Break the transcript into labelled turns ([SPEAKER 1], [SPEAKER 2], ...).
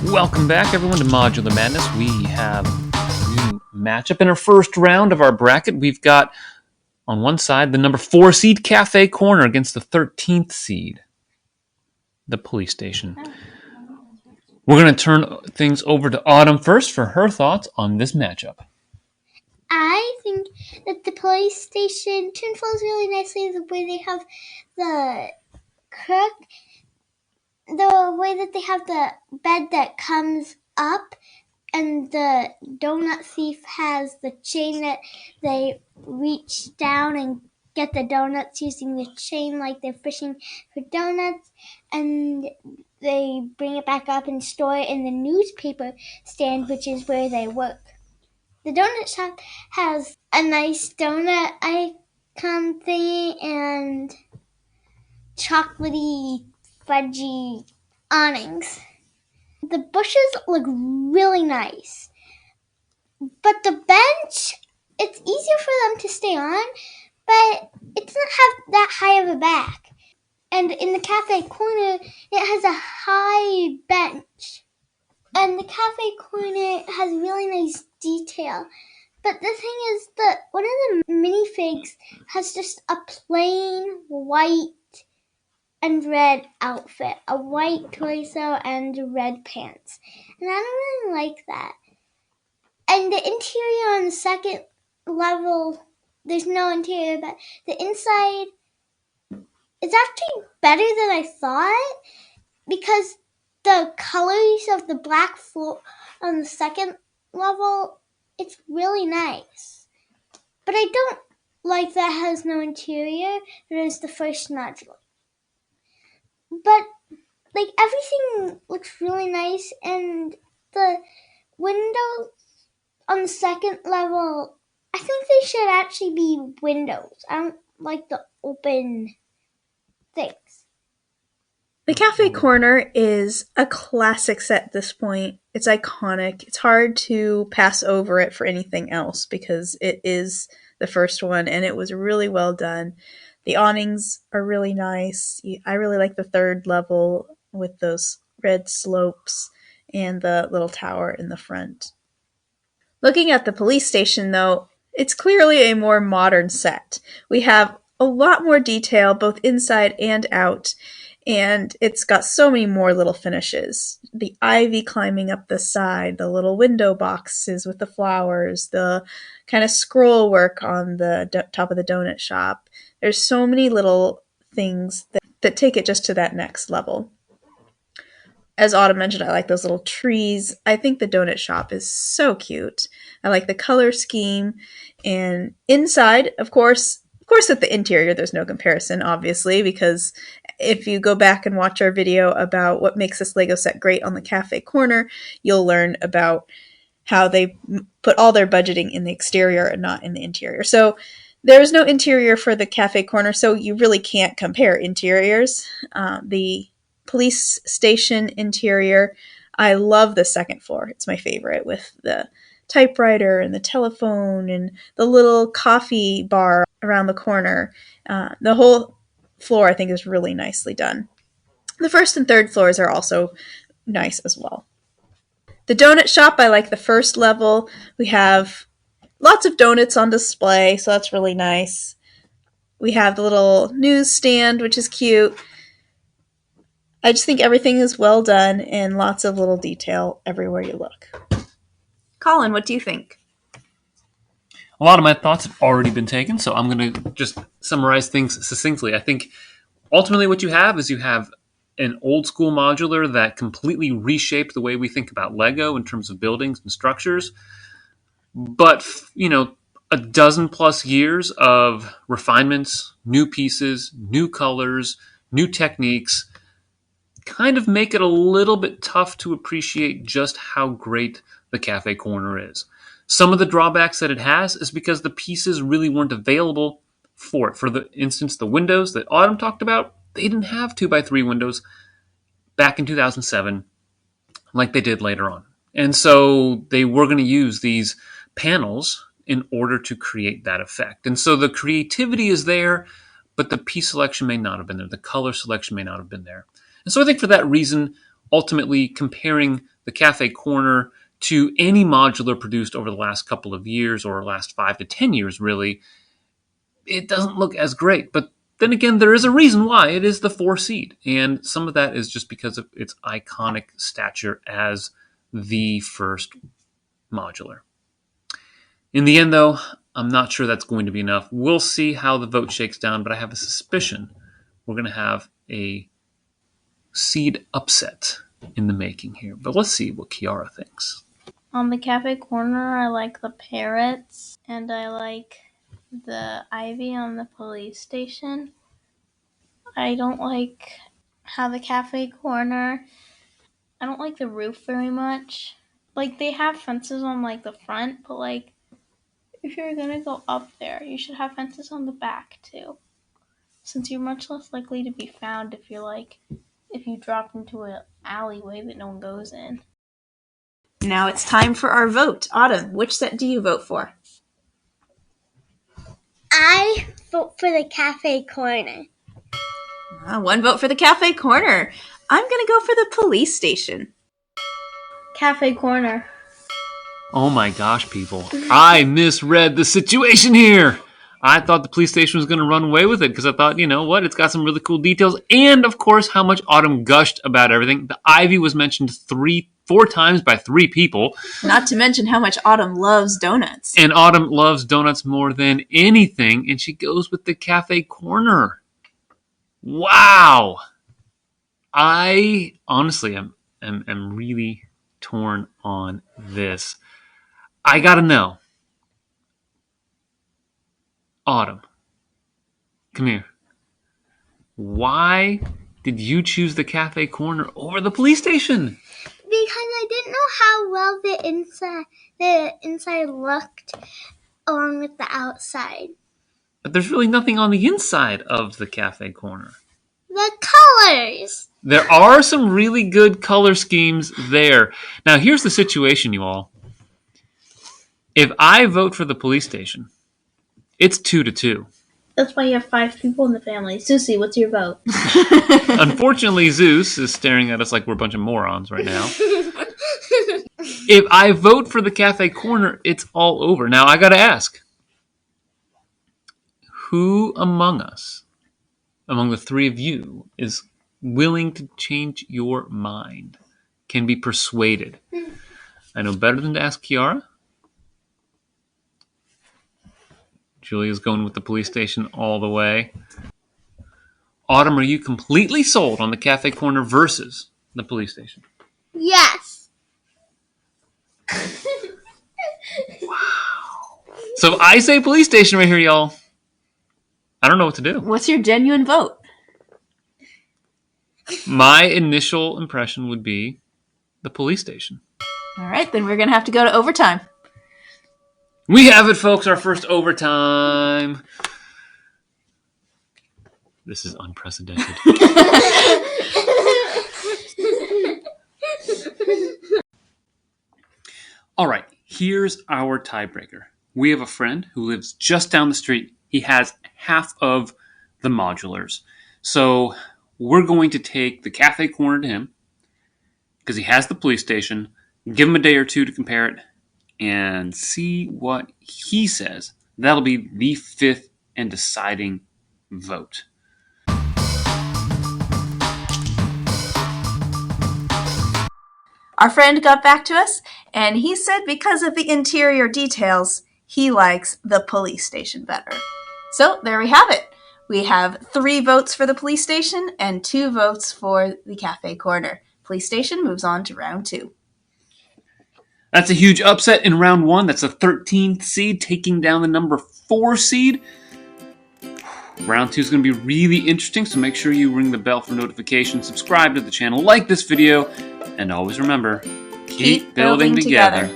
[SPEAKER 1] Welcome back, everyone, to Modular Madness. We have a new matchup in our first round of our bracket. We've got, on one side, the number 4 seed Cafe Corner against the 13th seed, the police station. We're going to turn things over to Autumn first for her thoughts on this matchup.
[SPEAKER 2] I think that the police station flows really nicely. The way they have the crook, the way that they have the bed that comes up, and the donut thief has the chain that they reach down and get the donuts using the chain like they're fishing for donuts, and they bring it back up and store it in the newspaper stand, which is where they work. The donut shop has a nice donut icon thingy and chocolatey, fudgy awnings. The bushes look really nice, but the bench, it's easier for them to stay on, but it doesn't have that high of a back. And in the cafe corner, it has a high bench. And the cafe corner has really nice detail. But the thing is that one of the minifigs has just a plain white and red outfit. A white torso and red pants. And I don't really like that. And the interior on the second level, there's no interior, but the inside is actually better than I thought, because the colors of the black floor on the second level, it's really nice. But I don't like that it has no interior. It is the first module. But like everything looks really nice, and the windows on the second level, I think they should actually be windows. I don't like the open things.
[SPEAKER 3] The Cafe Corner is a classic set at this point. It's iconic. It's hard to pass over it for anything else because it is the first one and it was really well done. The awnings are really nice. I really like the third level with those red slopes and the little tower in the front. Looking at the police station, though, it's clearly a more modern set. We have a lot more detail, both inside and out, and it's got so many more little finishes. The ivy climbing up the side, the little window boxes with the flowers, the kind of scroll work on the top of the donut shop. There's so many little things that take it just to that next level. As Autumn mentioned, I like those little trees. I think the donut shop is so cute. I like the color scheme. And inside, of course, with the interior, there's no comparison, obviously, because if you go back and watch our video about what makes this Lego set great on the Cafe Corner, you'll learn about how they put all their budgeting in the exterior and not in the interior. So there is no interior for the Cafe Corner, so you really can't compare interiors. The police station interior, I love the second floor. It's my favorite, with the typewriter and the telephone and the little coffee bar around the corner. The whole floor, I think, is really nicely done. The first and third floors are also nice as well. The donut shop, I like the first level. We have lots of donuts on display, so that's really nice. We have the little newsstand, which is cute. I just think everything is well done and lots of little detail everywhere you look. Colin, what do you think?
[SPEAKER 1] A lot of my thoughts have already been taken, so I'm going to just summarize things succinctly. I think ultimately what you have is an old school modular that completely reshaped the way we think about Lego in terms of buildings and structures. But, a dozen plus years of refinements, new pieces, new colors, new techniques kind of make it a little bit tough to appreciate just how great the Cafe Corner is. Some of the drawbacks that it has is because the pieces really weren't available for it. For instance, the windows that Autumn talked about, they didn't have 2x3 windows back in 2007 like they did later on. And so they were going to use these panels in order to create that effect. And so the creativity is there, but the piece selection may not have been there. The color selection may not have been there. And so I think for that reason, ultimately comparing the Cafe Corner to any modular produced over the last couple of years or last 5 to 10 years, really, it doesn't look as great. But then again, there is a reason why it is the 4 seed. And some of that is just because of its iconic stature as the first modular. In the end, though, I'm not sure that's going to be enough. We'll see how the vote shakes down, but I have a suspicion we're going to have a seed upset in the making here. But let's see what Kiara thinks.
[SPEAKER 4] On the Cafe Corner, I like the parrots, and I like the ivy on the police station. I don't like how the Cafe Corner, I don't like the roof very much. Like, they have fences on, like, the front, but, like, if you're gonna go up there, you should have fences on the back, too. Since you're much less likely to be found if you drop into an alleyway that no one goes in.
[SPEAKER 3] Now it's time for our vote. Autumn, which set do you vote for?
[SPEAKER 2] I vote for the Cafe Corner.
[SPEAKER 3] One vote for the Cafe Corner. I'm going to go for the police station.
[SPEAKER 4] Cafe Corner.
[SPEAKER 1] Oh my gosh, people. I misread the situation here. I thought the police station was going to run away with it because I thought, you know what, it's got some really cool details. And, of course, how much Autumn gushed about everything. The ivy was mentioned 4 times by 3 people.
[SPEAKER 3] Not to mention how much Autumn loves donuts.
[SPEAKER 1] And Autumn loves donuts more than anything, and she goes with the Cafe Corner. Wow. I honestly am really torn on this. I gotta know. Autumn, come here. Why did you choose the Cafe Corner over the police station?
[SPEAKER 2] Because I didn't know how well the inside looked along with the outside.
[SPEAKER 1] But there's really nothing on the inside of the Cafe Corner.
[SPEAKER 2] The colors!
[SPEAKER 1] There are some really good color schemes there. Now, here's the situation, you all. If I vote for the police station, it's 2-2.
[SPEAKER 4] That's why you have 5 people in the family. Susie, what's your vote?
[SPEAKER 1] Unfortunately, Zeus is staring at us like we're a bunch of morons right now. If I vote for the Cafe Corner, it's all over. Now, I gotta ask. Who among us, among the 3 of you, is willing to change your mind? Can be persuaded? I know better than to ask Kiara. Julia's going with the police station all the way. Autumn, are you completely sold on the Cafe Corner versus the police station?
[SPEAKER 2] Yes.
[SPEAKER 1] Wow. So if I say police station right here, y'all, I don't know what to do.
[SPEAKER 3] What's your genuine vote?
[SPEAKER 1] My initial impression would be the police station.
[SPEAKER 3] All right, then we're going to have to go to overtime.
[SPEAKER 1] We have it, folks, our first overtime. This is unprecedented. All right, here's our tiebreaker. We have a friend who lives just down the street. He has half of the modulars. So we're going to take the Cafe Corner to him because he has the police station, give him a day or 2 to compare it, and see what he says. That'll be the 5th and deciding vote.
[SPEAKER 3] Our friend got back to us, and he said because of the interior details, he likes the police station better. So there we have it. We have 3 votes for the police station and 2 votes for the Cafe Corner. Police station moves on to round 2.
[SPEAKER 1] That's a huge upset in round 1. That's a 13th seed taking down the number 4 seed. Round 2 is going to be really interesting, so make sure you ring the bell for notifications, subscribe to the channel, like this video, and always remember, keep building together.